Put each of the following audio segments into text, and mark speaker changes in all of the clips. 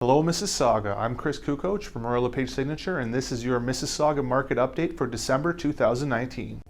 Speaker 1: Hello Mississauga, I'm Chris Kukoc from Royal LePage Signature, and this is your Mississauga market update for December 2019.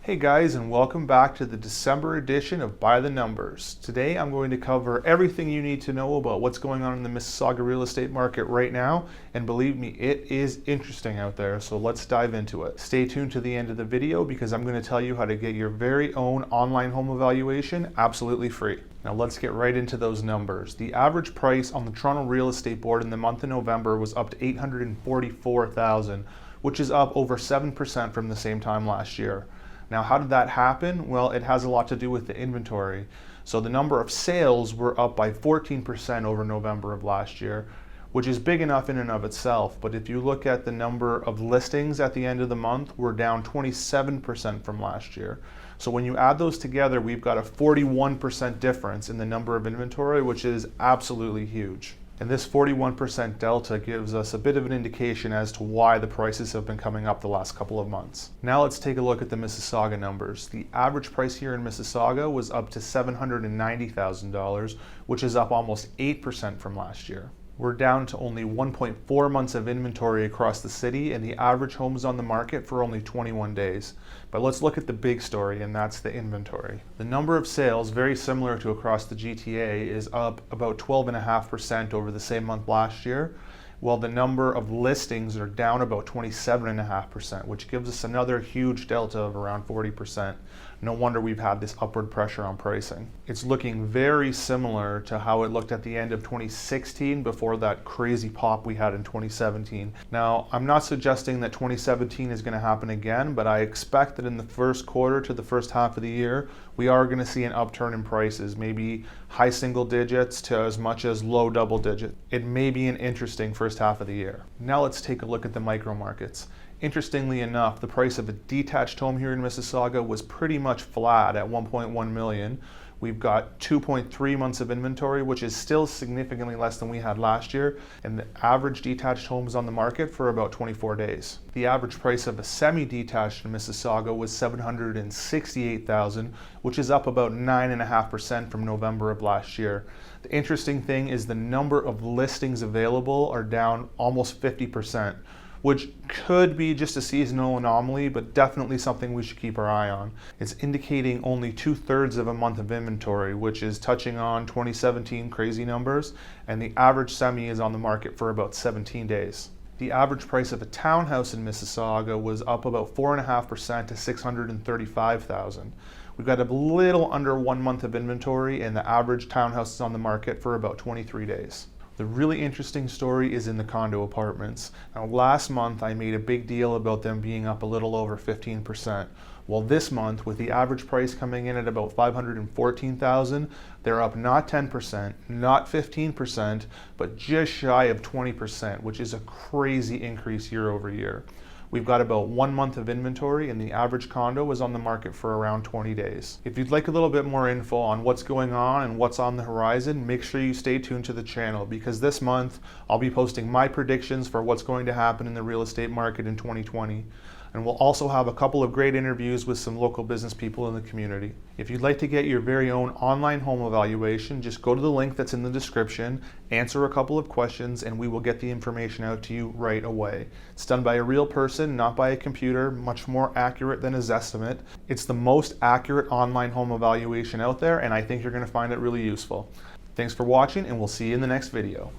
Speaker 1: Hey guys, and welcome back to the December edition of By the Numbers. Today I'm going to cover everything you need to know about what's going on in the Mississauga real estate market right now, and believe me, it is interesting out there, so let's dive into it. Stay tuned to the end of the video because I'm going to tell you how to get your very own online home evaluation absolutely free. Now let's get right into those numbers. The average price on the Toronto Real Estate Board in the month of November was up to $844,000, which is up over 7% from the same time last year. Now, how did that happen? Well, it has a lot to do with the inventory. So the number of sales were up by 14% over November of last year, which is big enough in and of itself. But if you look at the number of listings at the end of the month, we're down 27% from last year. So when you add those together, we've got a 41% difference in the number of inventory, which is absolutely huge. And this 41% delta gives us a bit of an indication as to why the prices have been coming up the last couple of months. Now let's take a look at the Mississauga numbers. The average price here in Mississauga was up to $790,000, which is up almost 8% from last year. We're down to only 1.4 months of inventory across the city, and the average home is on the market for only 21 days. But let's look at the big story, and that's the inventory. The number of sales, very similar to across the GTA, is up about 12.5% over the same month last year, while the number of listings are down about 27.5%, which gives us another huge delta of around 40%. No wonder we've had this upward pressure on pricing. It's looking very similar to how it looked at the end of 2016 before that crazy pop we had in 2017. Now, I'm not suggesting that 2017 is going to happen again, but I expect that in the first quarter to the first half of the year, we are going to see an upturn in prices, maybe high single digits to as much as low double digits. It may be an interesting first half of the year. Now let's take a look at the micro markets. Interestingly enough, the price of a detached home here in Mississauga was pretty much flat at $1.1 million. We've got 2.3 months of inventory, which is still significantly less than we had last year, and the average detached home is on the market for about 24 days. The average price of a semi-detached in Mississauga was $768,000, which is up about 9.5% from November of last year. The interesting thing is the number of listings available are down almost 50%. Which could be just a seasonal anomaly, but definitely something we should keep our eye on. It's indicating only 2/3 of a month of inventory, which is touching on 2017 crazy numbers, and the average semi is on the market for about 17 days. The average price of a townhouse in Mississauga was up about 4.5% to $635,000. We've got a little under 1 month of inventory, and the average townhouse is on the market for about 23 days. The really interesting story is in the condo apartments. Now, last month I made a big deal about them being up a little over 15%. Well, this month, with the average price coming in at about $514,000, they're up not 10%, not 15%, but just shy of 20%, which is a crazy increase year over year. We've got about 1 month of inventory, and the average condo is on the market for around 20 days. If you'd like a little bit more info on what's going on and what's on the horizon, make sure you stay tuned to the channel, because this month I'll be posting my predictions for what's going to happen in the real estate market in 2020. And we'll also have a couple of great interviews with some local business people in the community. If you'd like to get your very own online home evaluation, just go to the link that's in the description, answer a couple of questions, and we will get the information out to you right away. It's done by a real person, not by a computer, much more accurate than a Zestimate. It's the most accurate online home evaluation out there, and I think you're going to find it really useful. Thanks for watching, and we'll see you in the next video.